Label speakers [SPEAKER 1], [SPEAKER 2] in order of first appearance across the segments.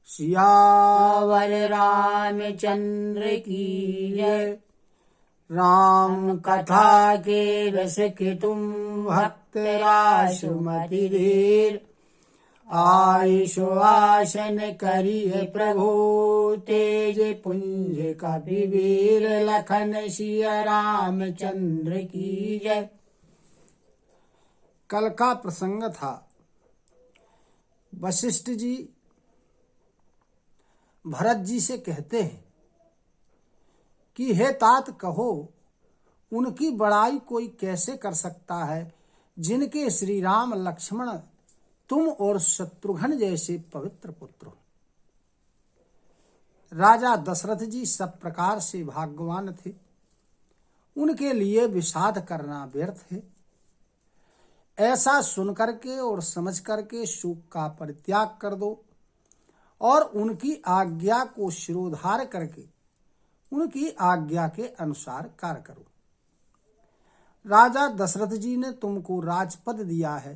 [SPEAKER 1] सियावर रामचंद्र की जय। राम कथा के रस के तुम भक्त रासुमति धीर। आयुष आसन करिए प्रभु तेज पुंज कपिवीर। लखन सिया रामचंद्र की जय। कल का प्रसंग था, वशिष्ठ जी भरत जी से कहते हैं कि हे तात, कहो उनकी बड़ाई कोई कैसे कर सकता है जिनके श्री राम लक्ष्मण तुम और शत्रुघ्न जैसे पवित्र पुत्र हो। राजा दशरथ जी सब प्रकार से भाग्यवान थे, उनके लिए विषाद करना व्यर्थ है। ऐसा सुन करके और समझ करके शोक का परित्याग कर दो और उनकी आज्ञा को शिरोधार्य करके उनकी आज्ञा के अनुसार कार्य करो। राजा दशरथ जी ने तुमको राजपद दिया है,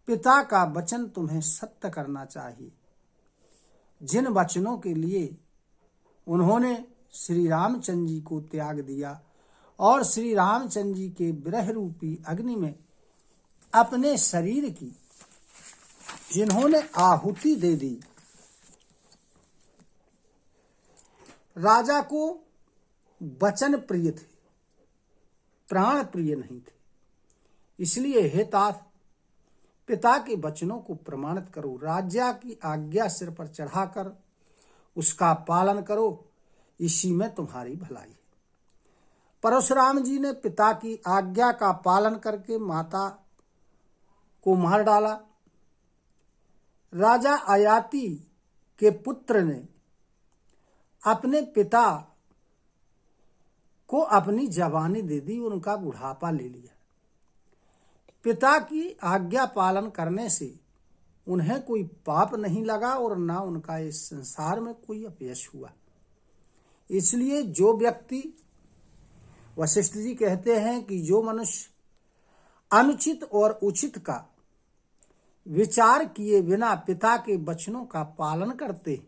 [SPEAKER 1] पिता का वचन तुम्हें सत्य करना चाहिए। जिन वचनों के लिए उन्होंने श्री रामचंद्र जी को त्याग दिया और श्री रामचंद्र जी के विरह रूपी अग्नि में अपने शरीर की जिन्होंने आहुति दे दी, राजा को वचन प्रिय थे, प्राण प्रिय नहीं थे। इसलिए हे तात, पिता के वचनों को प्रमाणित करो। राजा की आज्ञा सिर पर चढ़ाकर उसका पालन करो, इसी में तुम्हारी भलाई है। परशुराम जी ने पिता की आज्ञा का पालन करके माता को मार डाला। राजा अयाति के पुत्र ने अपने पिता को अपनी जवानी दे दी, उनका बुढ़ापा ले लिया। पिता की आज्ञा पालन करने से उन्हें कोई पाप नहीं लगा और ना उनका इस संसार में कोई अपयश हुआ। इसलिए जो व्यक्ति, वशिष्ठ जी कहते हैं कि जो मनुष्य अनुचित और उचित का विचार किए बिना पिता के वचनों का पालन करते,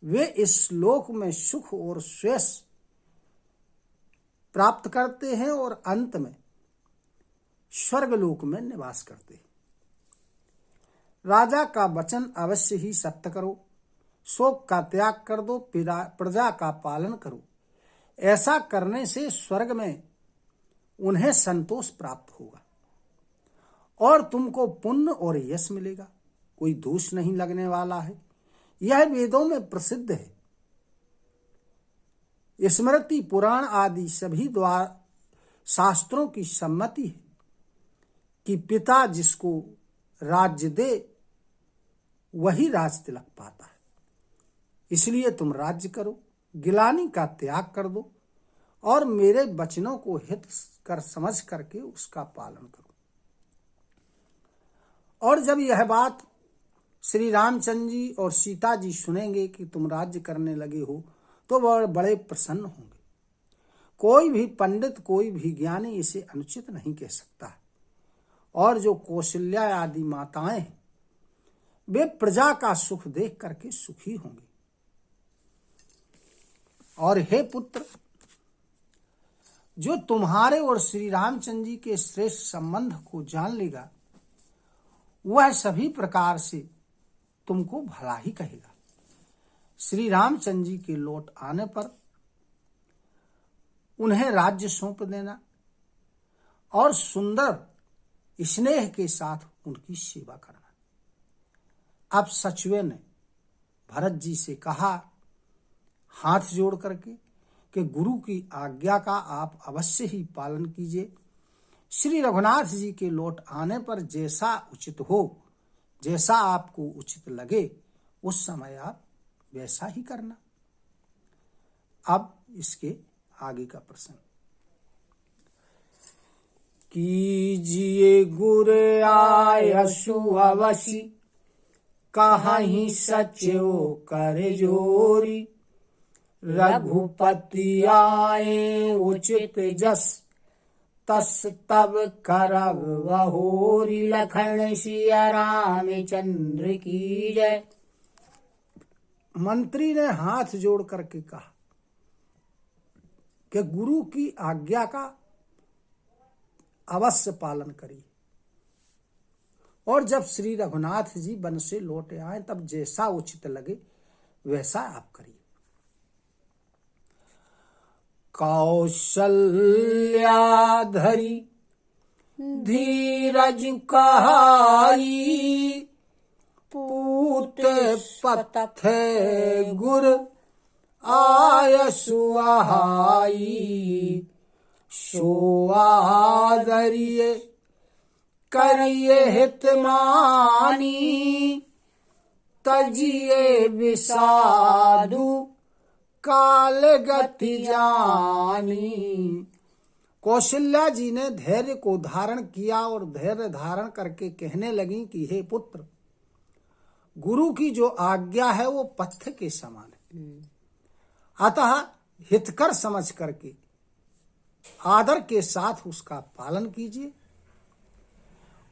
[SPEAKER 1] वे इस लोक में सुख और श्रेयस प्राप्त करते हैं और अंत में स्वर्ग लोक में निवास करते हैं। राजा का वचन अवश्य ही सत्य करो, शोक का त्याग कर दो, प्रजा का पालन करो। ऐसा करने से स्वर्ग में उन्हें संतोष प्राप्त होगा और तुमको पुण्य और यश मिलेगा, कोई दोष नहीं लगने वाला है। यह वेदों में प्रसिद्ध है। स्मृति पुराण आदि सभी द्वारा शास्त्रों की सम्मति है कि पिता जिसको राज्य दे वही राज तिलक पाता है। इसलिए तुम राज्य करो, गिलानी का त्याग कर दो और मेरे वचनों को हित कर समझ करके उसका पालन करो। और जब यह बात श्री रामचंद्र जी और सीता जी सुनेंगे कि तुम राज्य करने लगे हो, तो वह बड़े प्रसन्न होंगे। कोई भी पंडित, कोई भी ज्ञानी इसे अनुचित नहीं कह सकता। और जो कौशल्या आदि माताएं हैं, वे प्रजा का सुख देख करके सुखी होंगे। और हे पुत्र, जो तुम्हारे और श्री रामचंद्र जी के श्रेष्ठ संबंध को जान लेगा, वह सभी प्रकार से तुमको भला ही कहेगा। श्री रामचंद्र जी के लौट आने पर उन्हें राज्य सौंप देना और सुंदर स्नेह के साथ उनकी सेवा करना। अब सचिव ने भरत जी से कहा, हाथ जोड़ करके, कि गुरु की आज्ञा का आप अवश्य ही पालन कीजिए। श्री रघुनाथ जी के लौट आने पर जैसा उचित हो, जैसा आपको उचित लगे, उस समय आप वैसा ही करना। अब इसके आगे का प्रश्न। कीजिए गुर आयसु अवसि, कहीं सचिव कर जोरी। रघुपति आए उचित जस, तस तब करब बहोरी। लखन सिया रामचंद्र की जय। मंत्री ने हाथ जोड़ करके कहा कि गुरु की आज्ञा का अवश्य पालन करिए। और जब श्री रघुनाथ जी वन से लौटे आए तब जैसा उचित लगे वैसा आप करिए। कौशल्या धरी धीरज कहाई, पूत पथ गुर आय सुहाई। सो आदरिये करिए हितमानी, तजिए विषादु काल गति जानी। कौशल्या जी ने धैर्य को धारण किया और धैर्य धारण करके कहने लगी कि हे पुत्र, गुरु की जो आज्ञा है वो पथ के समान है, अतः हितकर समझ करके आदर के साथ उसका पालन कीजिए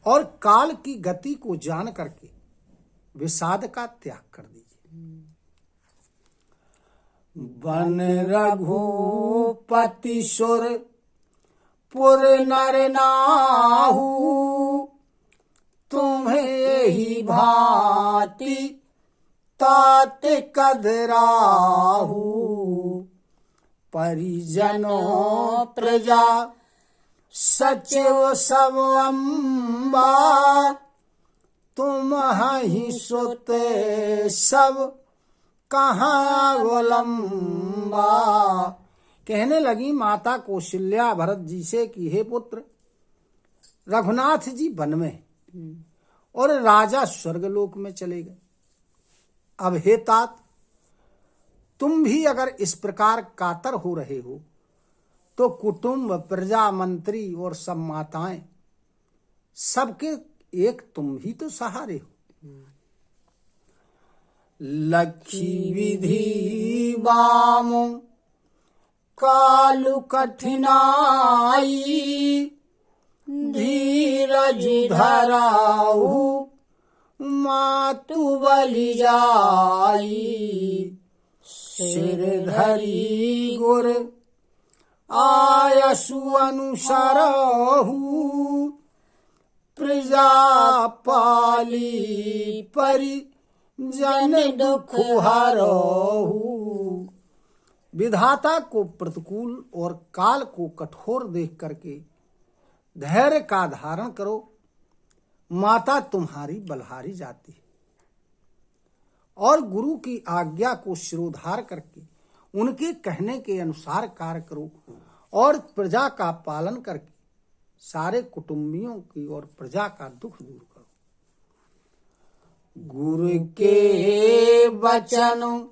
[SPEAKER 1] और काल की गति को जान करके विषाद का त्याग कर दीजिए। वन रघुपति सुर पुर नर नाहु, तुम्हें यही भांति तात कदराहु। परिजनों प्रजा सचिव सब अम्बा, तुम ही सुते सब कहाँ अवलंबा। कहने लगी माता कौशल्या भरत जी से कि हे पुत्र, रघुनाथ जी वन में हैं और राजा स्वर्गलोक में चले गए। अब हे तात, तुम भी अगर इस प्रकार कातर हो रहे हो तो कुटुंब, प्रजा, मंत्री और सब माताएं, सबके एक तुम ही तो सहारे हो। लखी विधि बाम कालु कठिनाई, धीरज धराऊ मातु बलि जाई। सिर धरी गुर आयसु अनुसरहु, प्रजा पाली परि जन दुख हरहु। विधाता को प्रतिकूल और काल को कठोर देख करके धैर्य का धारण करो, माता तुम्हारी बलहारी जाती है। और गुरु की आज्ञा को शिरोधार करके उनके कहने के अनुसार कार्य करो और प्रजा का पालन करके सारे कुटुंबियों की और प्रजा का दुख दूर करो। गुरु के वचन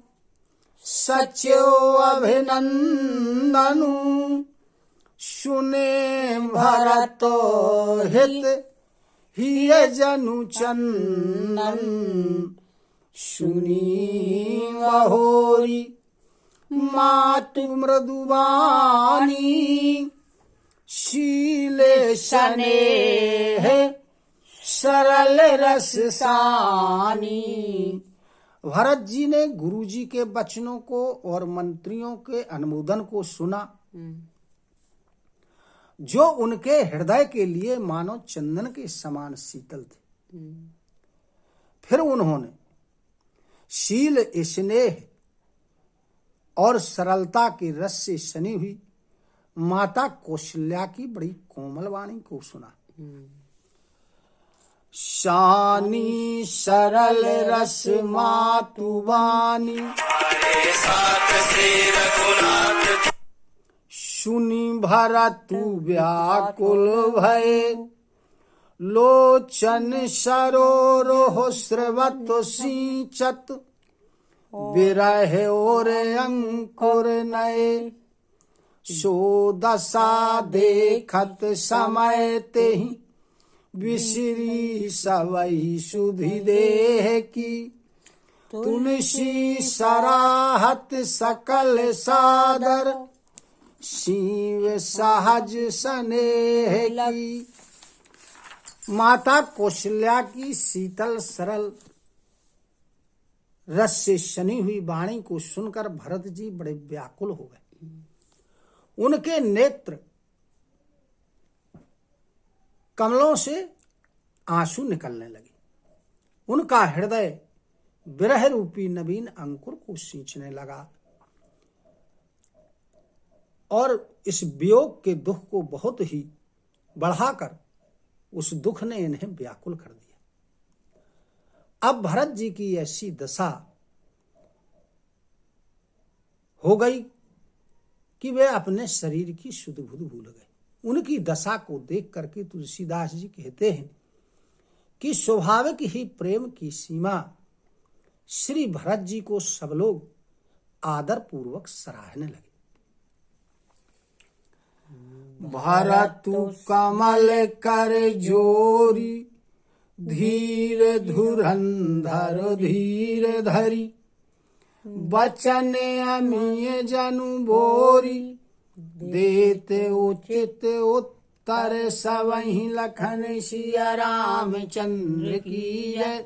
[SPEAKER 1] सचो अभिनंदनु, सुने भरत हित हिय जनु चंदन। सुनी महोरी मातु मृदुवानी, शीले स्नेह सरल रस सानी। भरत जी ने गुरु जी के वचनों को और मंत्रियों के अनुमोदन को सुना, जो उनके हृदय के लिए मानो चंदन के समान शीतल थे। फिर उन्होंने शील, स्नेह और सरलता के रस से सनी हुई माता कौशल्या की बड़ी कोमल वाणी को सुना। शानी सरल रस मातु वाणी, सुनी भरतु व्याकुल भये। लोचन सरोरोह स्रवत सिंचत, विरह और अंकुर नए। सो दशा देखत समय तेहि, विसरी सवही सुधि देह की। तुलसी सराहत सकल सादर, शिव सहज स्नेह की। माता कौशल्या की शीतल सरल रस से सनी हुई वाणी को सुनकर भरत जी बड़े व्याकुल हो गए। उनके नेत्र कमलों से आंसू निकलने लगे। उनका हृदय विरह रूपी नवीन अंकुर को सींचने लगा और इस वियोग के दुख को बहुत ही बढ़ाकर उस दुख ने इन्हें व्याकुल कर दिया। अब भरत जी की ऐसी दशा हो गई कि वे अपने शरीर की सुध बुध भूल गए। उनकी दशा को देख करके तुलसीदास जी कहते हैं कि स्वाभाविक ही प्रेम की सीमा श्री भरत जी को सब लोग आदर पूर्वक सराहने लगे। भरतु कमल कर जोरी धीर धुरंधर धीर धरी बचन अमीय जनु बोरी देते उचित उत्तर सबहि लखन सिया रामचंद्र की जय।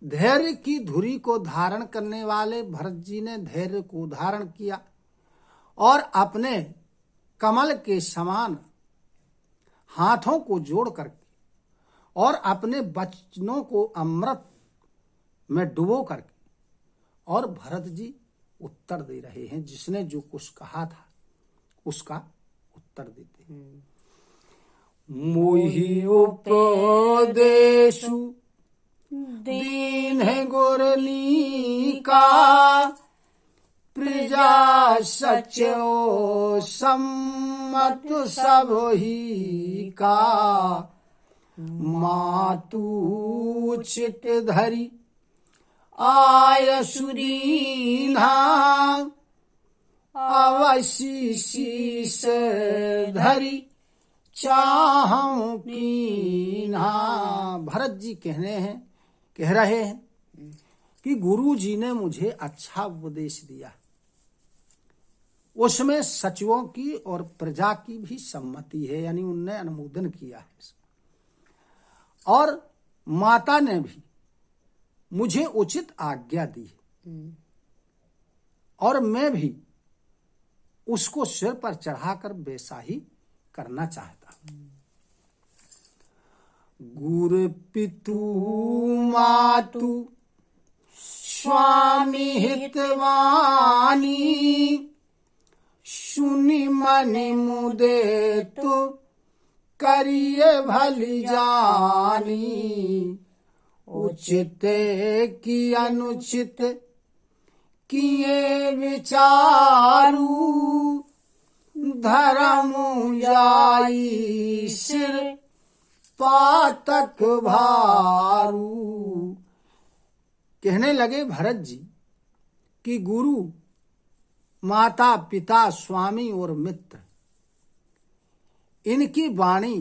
[SPEAKER 1] धैर्य की धुरी को धारण करने वाले भरत जी ने धैर्य को धारण किया और अपने कमल के समान हाथों को जोड़ करके और अपने वचनों को अमृत में डुबो करके और भरत जी उत्तर दे रहे हैं। जिसने जो कुछ कहा था उसका उत्तर देते हैं। मोहि उपदेशु दीन गुरली का प्रजा सचो सम्मत सब ही का मातु चित धरी आय सुरीना अवशी शीस धरी चाहूं कीना। भरत जी कह रहे हैं कि गुरु जी ने मुझे अच्छा उपदेश दिया, उसमें सचिवों की और प्रजा की भी सम्मति है, यानी उनने अनुमोदन किया है और माता ने भी मुझे उचित आज्ञा दी और मैं भी उसको सिर पर चढ़ाकर वैसा ही करना चाहता हूं। गुरु पितु मातु स्वामी हितवानी सुनि मनि मुदे तो करिए भली जानी उचित की अनुचित किए विचारू धर्म जाई सिर पातक भारू। कहने लगे भरत जी कि गुरु माता पिता स्वामी और मित्र इनकी वाणी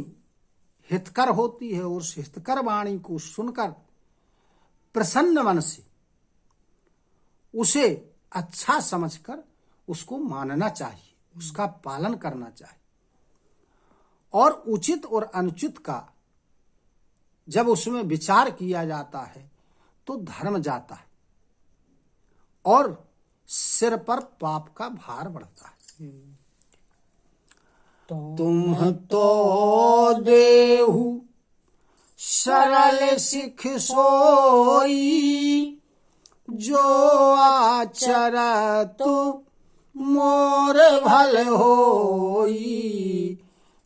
[SPEAKER 1] हितकर होती है और उस हितकर वाणी को सुनकर प्रसन्न मन से उसे अच्छा समझकर उसको मानना चाहिए, उसका पालन करना चाहिए और उचित और अनुचित का जब उसमें विचार किया जाता है तो धर्म जाता है और सिर पर पाप का भार बढ़ता है। तुम तो देहु सरल सिख सोई जो आचर तो मोर भल होई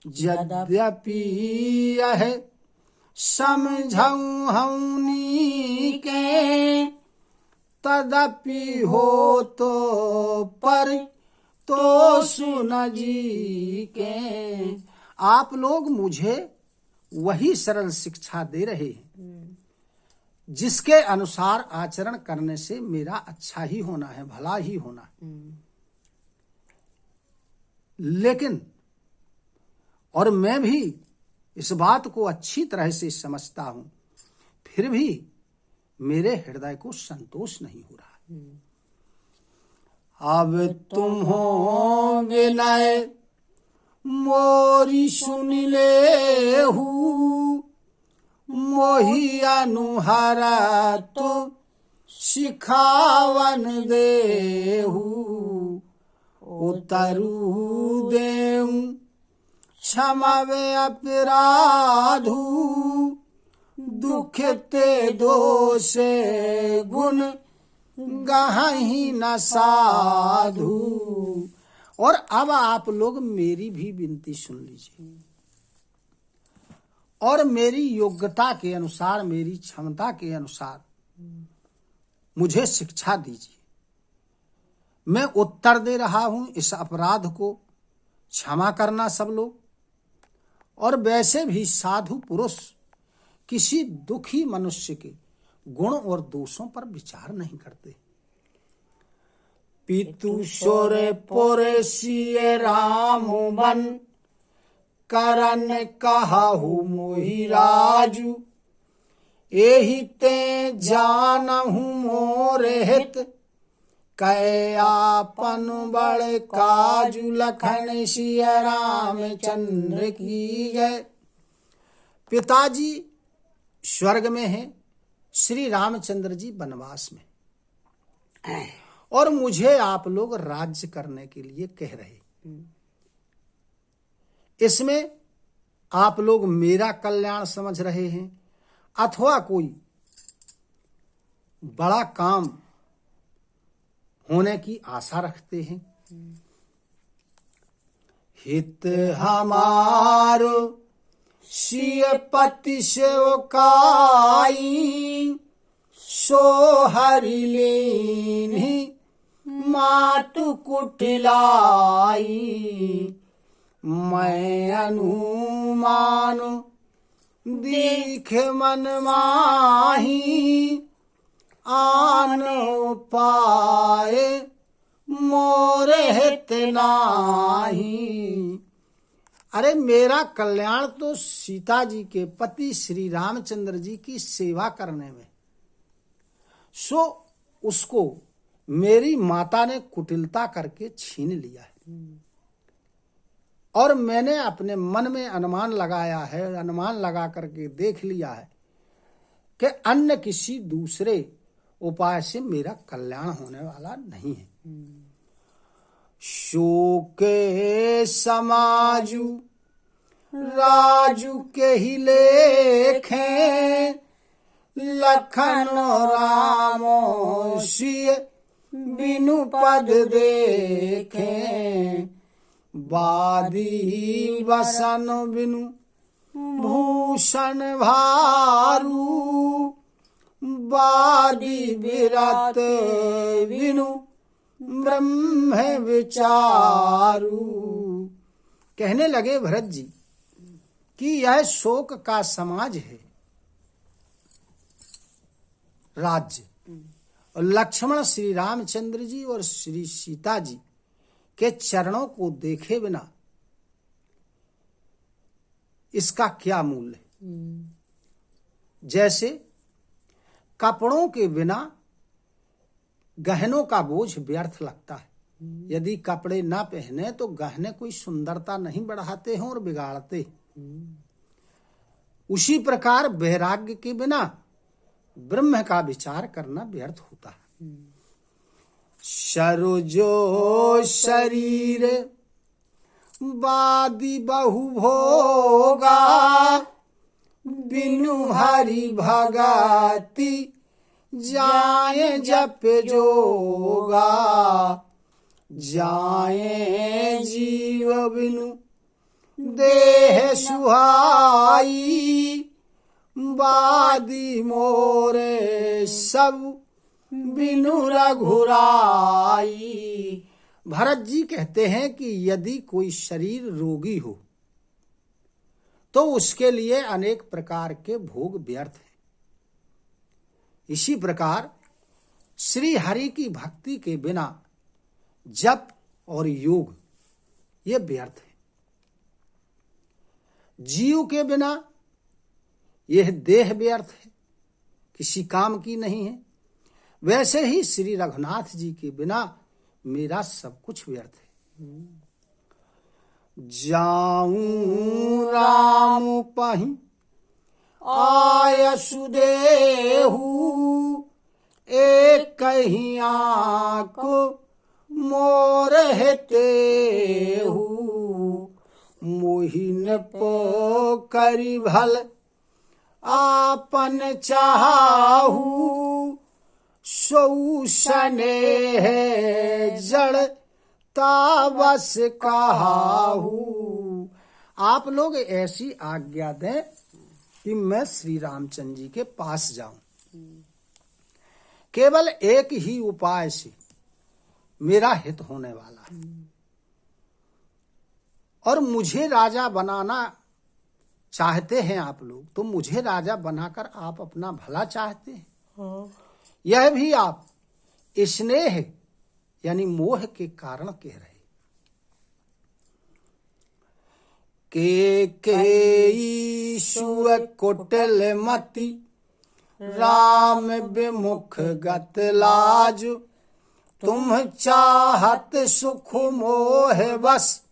[SPEAKER 1] यद्यपि यह समझऊं हऊनी के तदपि हो तो पर तो सुन जी के। आप लोग मुझे वही सरल शिक्षा दे रहे हैं जिसके अनुसार आचरण करने से मेरा अच्छा ही होना है, भला ही होना है। लेकिन और मैं भी इस बात को अच्छी तरह से समझता हूं, फिर भी मेरे हृदय को संतोष नहीं हो रहा। अब तुम हो विनय मोरी सुन ले हूँ मोही अनुहारा तो सिखावन देहु उतरू देहु क्षमवे अपराधु दुख ते दोषे गुण गहहि न साधु। और अब आप लोग मेरी भी विनती सुन लीजिए और मेरी योग्यता के अनुसार, मेरी क्षमता के अनुसार मुझे शिक्षा दीजिए। मैं उत्तर दे रहा हूं, इस अपराध को क्षमा करना सब लोग। और वैसे भी साधु पुरुष किसी दुखी मनुष्य के गुण और दोषों पर विचार नहीं करते। पितु सोरे पोरे सिए राम बन करन कहु मोहि राजू एहि ते जानहु मोर हित कै आपन बड़ काजू लखन सिया रामचंद्र की जय। पिताजी स्वर्ग में हैं, श्री रामचंद्र जी वनवास में, और मुझे आप लोग राज्य करने के लिए कह रहे। इसमें आप लोग मेरा कल्याण समझ रहे हैं अथवा कोई बड़ा काम होने की आशा रखते हैं। हित हमारो सिय पति सेवकाई सो हरि लीन्हि मातु कुटिलाई मैं अनुमान दीख मन माही आन पाए मोर हित नाही। अरे मेरा कल्याण तो सीता जी के पति श्री रामचंद्र जी की सेवा करने में, सो उसको मेरी माता ने कुटिलता करके छीन लिया है। और मैंने अपने मन में अनुमान लगाया है, अनुमान लगा करके देख लिया है कि अन्य किसी दूसरे उपाय से मेरा कल्याण होने वाला नहीं है। शोके समाजू राजू के ही लेखे लखन रामो सिय बिनु पद देखे बादी वसन बिनु भूषण भारू बादी विरत बिनु ब्रह्म विचारू। कहने लगे भरत जी कि यह शोक का समाज है राज्य, और लक्ष्मण श्री रामचंद्र जी और श्री सीता जी के चरणों को देखे बिना इसका क्या मूल्य है। जैसे कपड़ों के बिना गहनों का बोझ व्यर्थ लगता है। यदि कपड़े ना पहने तो गहने कोई सुंदरता नहीं बढ़ाते हैं और बिगाड़ते। उसी प्रकार वैराग्य के बिना ब्रह्म का विचार करना व्यर्थ होता है। सरोजो शरीर बादी बहु भोगा बिनु हरि भगति जाए जप जोगा जाए जीव बिनु देह सुहाई बादी मोरे सब बिनु रघुराई। भरत जी कहते हैं कि यदि कोई शरीर रोगी हो तो उसके लिए अनेक प्रकार के भोग व्यर्थ हैं। इसी प्रकार श्री हरि की भक्ति के बिना जप और योग ये व्यर्थ है। जीव के बिना यह देह व्यर्थ है, किसी काम की नहीं है। वैसे ही श्री रघुनाथ जी के बिना मेरा सब कुछ व्यर्थ है। जाऊं राम पहि आय सुदेहु एक कहीं आँख मोर हेतेहु, मोहिन पो करी भल आपन चाहू, सौ स्नेह जड़ ताबस कहाहू। आप लोग ऐसी आज्ञा दें कि मैं श्री रामचंद्र जी के पास जाऊं। केवल एक ही उपाय से मेरा हित होने वाला है, और मुझे राजा बनाना चाहते हैं आप लोग, तो मुझे राजा बनाकर आप अपना भला चाहते हैं। यह भी आप स्नेह यानी मोह के कारण कह रहे। के ईशु कुटिल मति, राम विमुख गत लाज, तुम चाहत सुख मोह बस,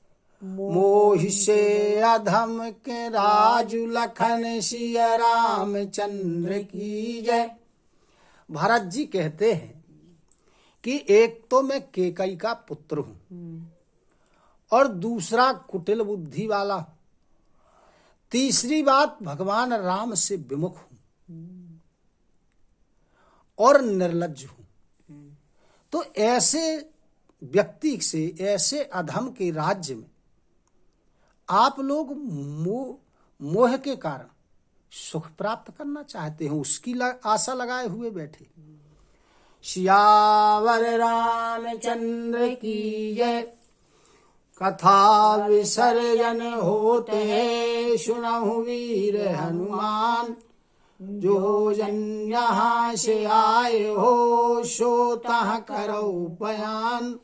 [SPEAKER 1] मोह से अधम के राजु, लखन सिया रामचंद्र की जय। भरत जी कहते हैं कि एक तो मैं केकई का पुत्र हूं, और दूसरा कुटिल बुद्धि वाला, तीसरी बात भगवान राम से विमुख हूं और निर्लज्ज हूं। तो ऐसे व्यक्ति से, ऐसे अधम के राज्य में आप लोग मोह के कारण सुख प्राप्त करना चाहते हैं, उसकी आशा लगाए हुए बैठे। सियावर रामचंद्र की जय। कथा विसर्जन होते सुनहु वीर हनुमान, जो जन यहाँ से आए हो सो तह करो बयान।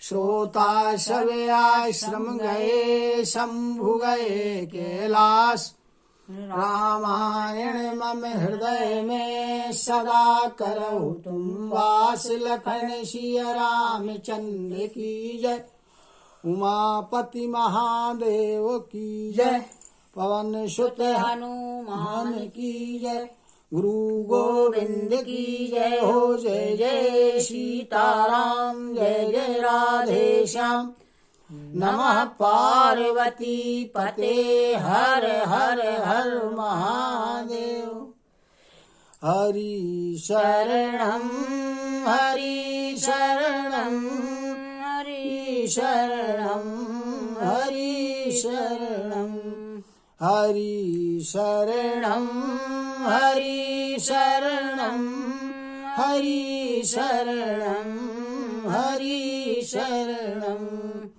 [SPEAKER 1] श्रोता सब आश्रम गए, शंभु गए कैलाश, रामायण मम हृदय में सदा करो तुम वास। लखन सिया रामचंद्र की जय। उमापति महादेव की जय। पवन सुत हनुमान की जय। गुरु गोविंद की जय हो। जय जय सीताराम, जय जय राधे श्याम। नमः पार्वती पते, हर हर हर महादेव। हरि शरणं हरि शरणं, हरि शरणं हरि शरणं, हरि शरणं हरि शरणं, हरि शरणं हरि शरणं।